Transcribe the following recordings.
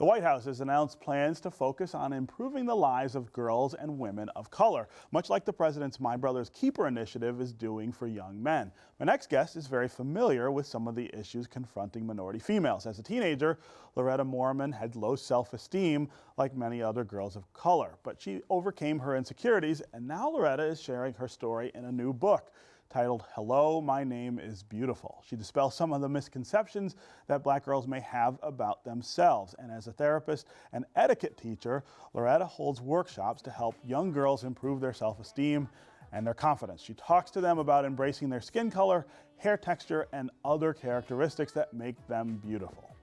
The White House has announced plans to focus on improving the lives of girls and women of color, much like the president's My Brother's Keeper initiative is doing for young men. My next guest is very familiar with some of the issues confronting minority females. As a teenager, Loretta Moorman had low self-esteem like many other girls of color, but she overcame her insecurities, and now Loretta is sharing her story in a new book titled Hello, My Name is Beautiful. She dispels some of the misconceptions that black girls may have about themselves. And as a therapist and etiquette teacher, Loretta holds workshops to help young girls improve their self-esteem and their confidence. She talks to them about embracing their skin color, hair texture, and other characteristics that make them beautiful.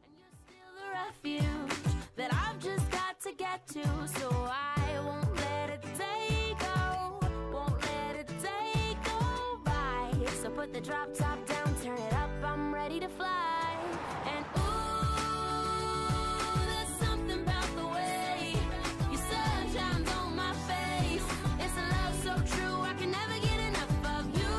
That I've just got to get to, so I won't let it take go, won't let it take go by. So put the drop top down, turn it up, I'm ready to fly. And ooh, there's something about the way your sun shines on my face. It's a love so true, I can never get enough of you.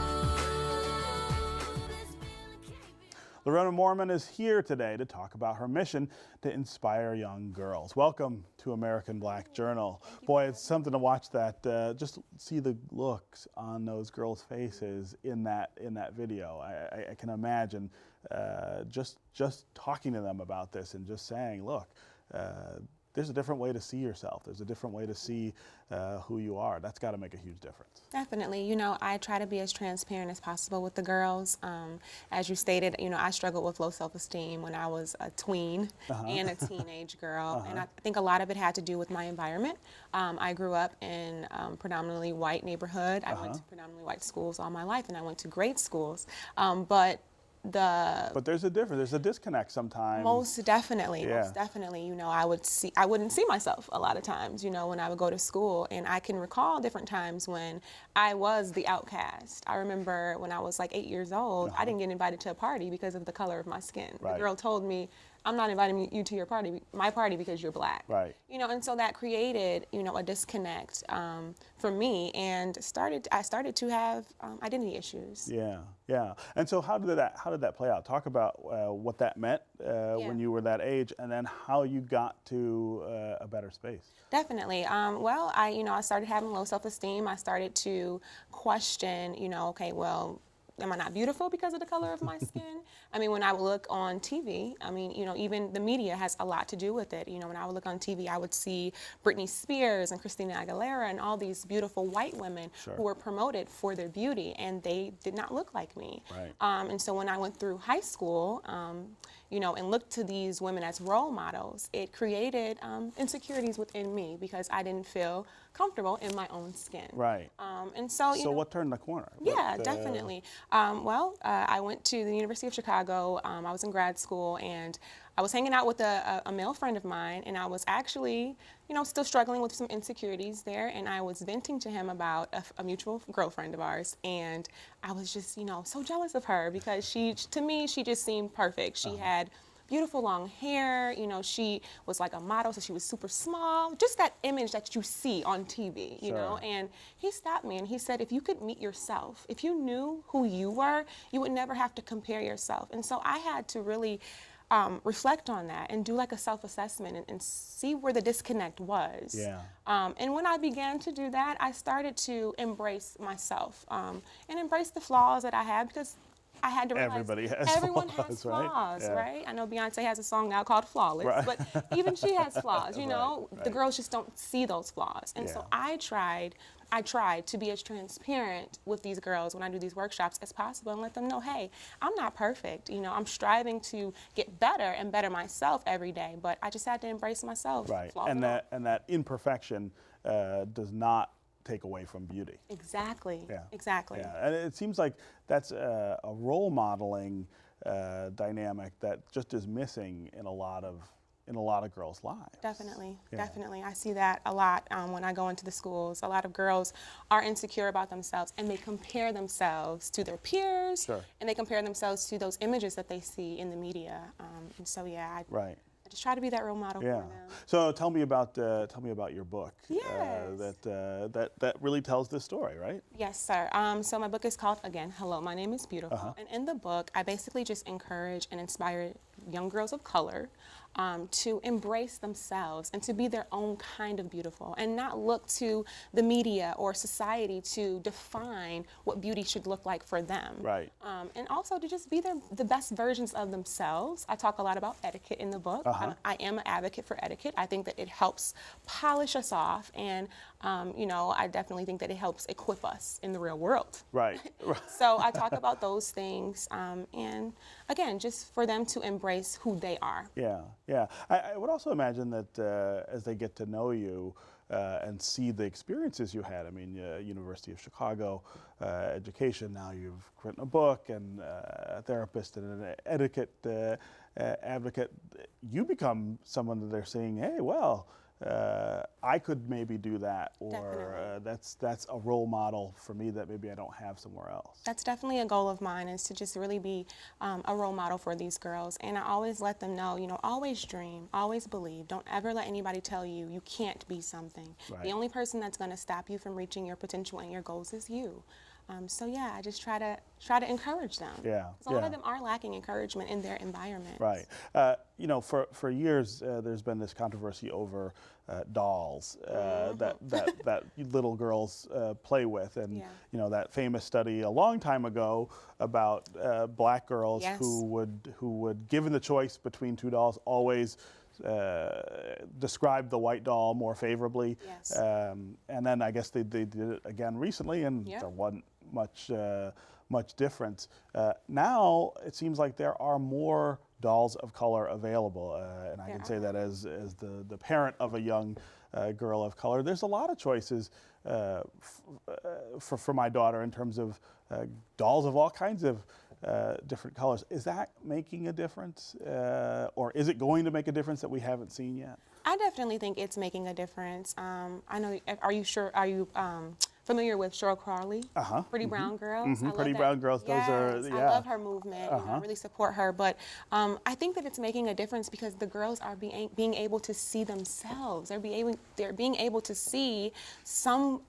This feeling can't be. Loretta Moorman is here today to talk about her mission to inspire young girls. Welcome to American Black Journal. Boy, it's something to watch that, just see the looks on those girls' faces in that video. I can imagine just talking to them about this and just saying, look, there's a different way to see yourself. There's a different way to see who you are. That's got to make a huge difference. Definitely. You know, I try to be as transparent as possible with the girls. As you stated, you know, I struggled with low self-esteem when I was a tween and a teenage girl. And I think a lot of it had to do with my environment. I grew up in predominantly white neighborhood. I went to predominantly white schools all my life, and I went to great schools. But there's a difference. There's a disconnect sometimes. Most definitely. Yeah. Most definitely. You know, I wouldn't see myself a lot of times, you know, when I would go to school. And I can recall different times when I was the outcast. I remember when I was like 8 years old, I didn't get invited to a party because of the color of my skin. Right. The girl told me, I'm not inviting you to your party, my party, because you're black. Right. You know, and so that created, you know, a disconnect for me, and I started to have identity issues. Yeah, yeah. And so how did that play out? Talk about what that meant when you were that age, and then how you got to a better space. Definitely. Well, I started having low self-esteem. I started to question, you know, okay, well, am I not beautiful because of the color of my skin? I mean, when I would look on TV, I mean, you know, even the media has a lot to do with it. You know, when I would look on TV, I would see Britney Spears and Christina Aguilera and all these beautiful white women who were promoted for their beauty, and they did not look like me. Right. And so when I went through high school, you know, and looked to these women as role models, it created insecurities within me because I didn't feel comfortable in my own skin. Right. And so, you know, what turned the corner? Yeah, definitely. I went to the University of Chicago. I was in grad school, and I was hanging out with a male friend of mine, and I was actually, you know, still struggling with some insecurities there, and I was venting to him about a mutual girlfriend of ours, and I was just, you know, so jealous of her because to me, she just seemed perfect. She had beautiful long hair, you know, she was like a model, so she was super small, just that image that you see on TV, you know, and he stopped me and he said, if you could meet yourself, if you knew who you were, you would never have to compare yourself. And so I had to really reflect on that and do like a self-assessment and see where the disconnect was. Yeah. And when I began to do that, I started to embrace myself and embrace the flaws that I had, because I had to realize everyone has flaws, right? I know Beyonce has a song now called Flawless, but even she has flaws, you know? The girls just don't see those flaws. And so I tried to be as transparent with these girls when I do these workshops as possible and let them know, hey, I'm not perfect. You know, I'm striving to get better and better myself every day, but I just had to embrace myself. Right, and that imperfection does not take away from beauty. Exactly. Yeah. Exactly. Yeah. And it seems like that's a role modeling dynamic that just is missing in a lot of girls' lives. Definitely. Yeah. Definitely. I see that a lot when I go into the schools. A lot of girls are insecure about themselves, and they compare themselves to their peers, and they compare themselves to those images that they see in the media. And so, yeah, I just try to be that role model for them. So tell me about your book. Yes. That really tells this story, right? Yes, sir. So my book is called, again, Hello, My Name is Beautiful. And in the book, I basically just encourage and inspire young girls of color to embrace themselves and to be their own kind of beautiful and not look to the media or society to define what beauty should look like for them. Right. And also to just be the best versions of themselves. I talk a lot about etiquette in the book. I am an advocate for etiquette. I think that it helps polish us off, and I definitely think that it helps equip us in the real world. Right. So I talk about those things, and again, just for them to embrace who they are. Yeah, yeah. I would also imagine that as they get to know you and see the experiences you had, I mean, University of Chicago education, now you've written a book and a therapist and an etiquette advocate, you become someone that they're saying, hey, well, I could maybe do that, or that's a role model for me that maybe I don't have somewhere else. That's definitely a goal of mine, is to just really be a role model for these girls. And I always let them know, always dream, always believe. Don't ever let anybody tell you you can't be something. Right. The only person that's going to stop you from reaching your potential and your goals is you. So yeah, I just try to encourage them. Yeah. Because a lot of them are lacking encouragement in their environment. Right. For years there's been this controversy over dolls that little girls play with, and that famous study a long time ago about black girls who would, given the choice between two dolls, always describe the white doll more favorably. Yes. And then I guess they did it again recently, and there wasn't much difference. Now it seems like there are more dolls of color available, and I can say that as the parent of a young girl of color. There's a lot of choices for my daughter in terms of dolls of all kinds of different colors. Is that making a difference, or is it going to make a difference that we haven't seen yet? I definitely think it's making a difference. I know. Are you familiar with Cheryl Crowley? Pretty Brown Girls. Pretty Brown Girls. Yes, those are. Yeah. I love her movement. I really support her. But I think that it's making a difference because the girls are being able to see themselves. They're being able to see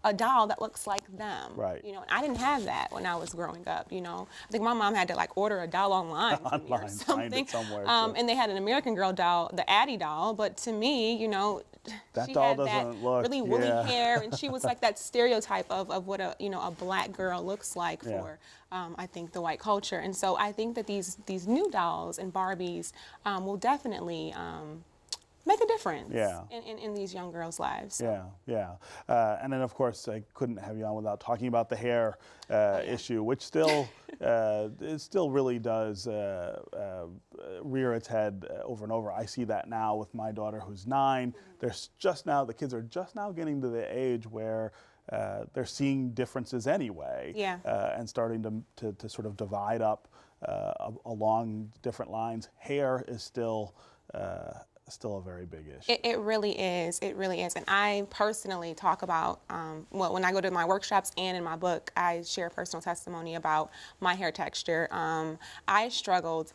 a doll that looks like them. Right. I didn't have that when I was growing up. I think my mom had to order a doll online for me or something. Find it somewhere. And they had an American Girl doll, the Addie doll. But to me, that she doll had doesn't that look, really woolly hair, and she was like that stereotype of what a black girl looks like for I think the white culture. And so I think that these new dolls and Barbies will definitely make a difference in these young girls' lives. So. Yeah. And then, of course, I couldn't have you on without talking about the hair issue, which still it still really does rear its head over and over. I see that now with my daughter, who's 9. The kids are just now getting to the age where they're seeing differences anyway, and starting to sort of divide up along different lines. Hair is still a very big issue. It really is. It really is. And I personally talk about, when I go to my workshops and in my book, I share personal testimony about my hair texture. I struggled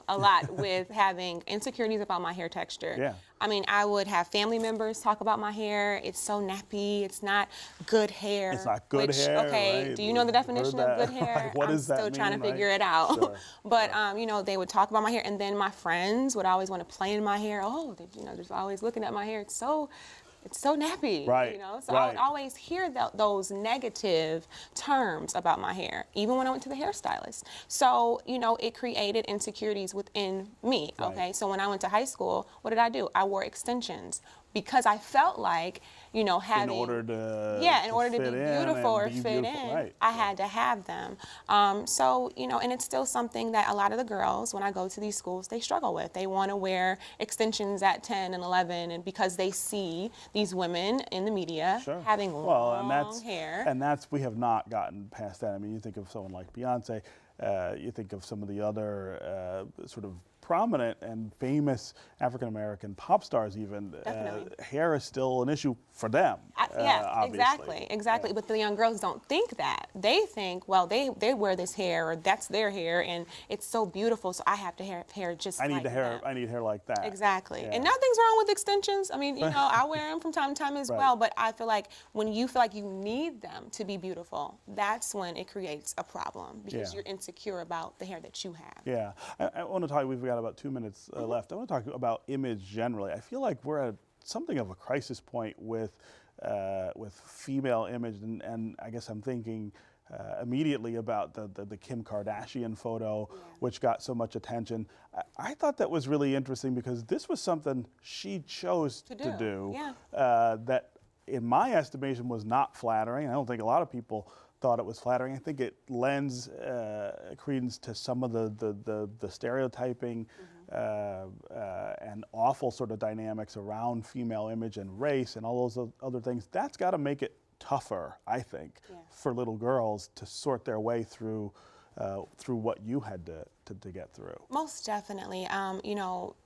a lot with having insecurities about my hair texture. Yeah. I mean, I would have family members talk about my hair. It's so nappy. It's not good hair. It's not good hair. Okay, right? do you know the definition of good hair? What does that I'm still trying to mean, figure it out. Sure. But they would talk about my hair, and then my friends would always want to play in my hair. Oh, they're just always looking at my hair. It's so nappy, right? So I would always hear those negative terms about my hair, even when I went to the hairstylist. So, it created insecurities within me, okay? So when I went to high school, what did I do? I wore extensions because I felt like, having... In order to be beautiful or fit in, I had to have them. So, and it's still something that a lot of the girls, when I go to these schools, they struggle with. They want to wear extensions at 10 and 11, and because they see these women in the media having long hair. And we have not gotten past that. I mean, you think of someone like Beyonce, you think of some of the other sort of prominent and famous African-American pop stars even. Hair is still an issue for them. Obviously. Exactly. But the young girls don't think that. They think, well, they wear this hair, or that's their hair, and it's so beautiful, so I have to have hair just like that. I need hair like that. Exactly. And nothing's wrong with extensions. I mean, I wear them from time to time as well, but I feel like when you feel like you need them to be beautiful, that's when it creates a problem, because you're insecure about the hair that you have. Yeah. I want to talk, we've got got about 2 minutes left. I want to talk about image generally. I feel like we're at something of a crisis point with female image, and I guess I'm thinking immediately about the Kim Kardashian photo, which got so much attention. I thought that was really interesting because this was something she chose to do that, in my estimation, was not flattering. I don't think a lot of people thought it was flattering. I think it lends credence to some of the stereotyping and awful sort of dynamics around female image and race and all those other things. That's got to make it tougher, I think, for little girls to sort their way through what you had to get through. Most definitely. You know,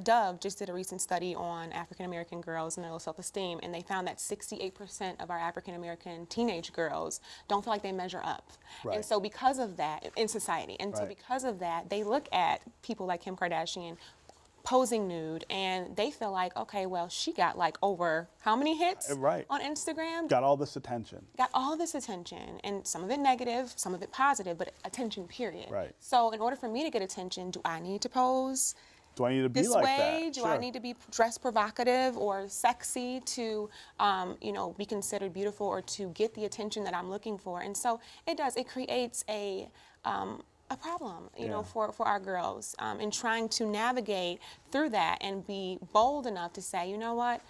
Dove just did a recent study on African American girls and their low self-esteem, and they found that 68% of our African American teenage girls don't feel like they measure up. And so because of that, in society, and so because of that, they look at people like Kim Kardashian posing nude, and they feel like, okay, well, she got like over how many hits on Instagram? Got all this attention. Got all this attention, and some of it negative, some of it positive, but attention, period. Right. So in order for me to get attention, do I need to pose Do I need to be this like way? that? Do I need to be dressed provocative or sexy to, you know, be considered beautiful or to get the attention that I'm looking for? And so it does. It creates a problem, you know, for our girls in trying to navigate through that and be bold enough to say, you know what,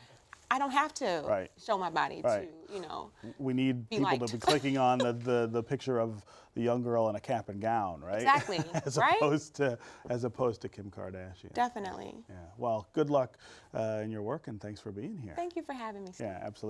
I don't have to show my body to, you know, we need people liked. to be clicking on the picture of the young girl in a cap and gown, right? Exactly. as opposed to Kim Kardashian. Definitely. Yeah. Well, good luck in your work, and thanks for being here. Thank you for having me, Steve. Yeah, absolutely.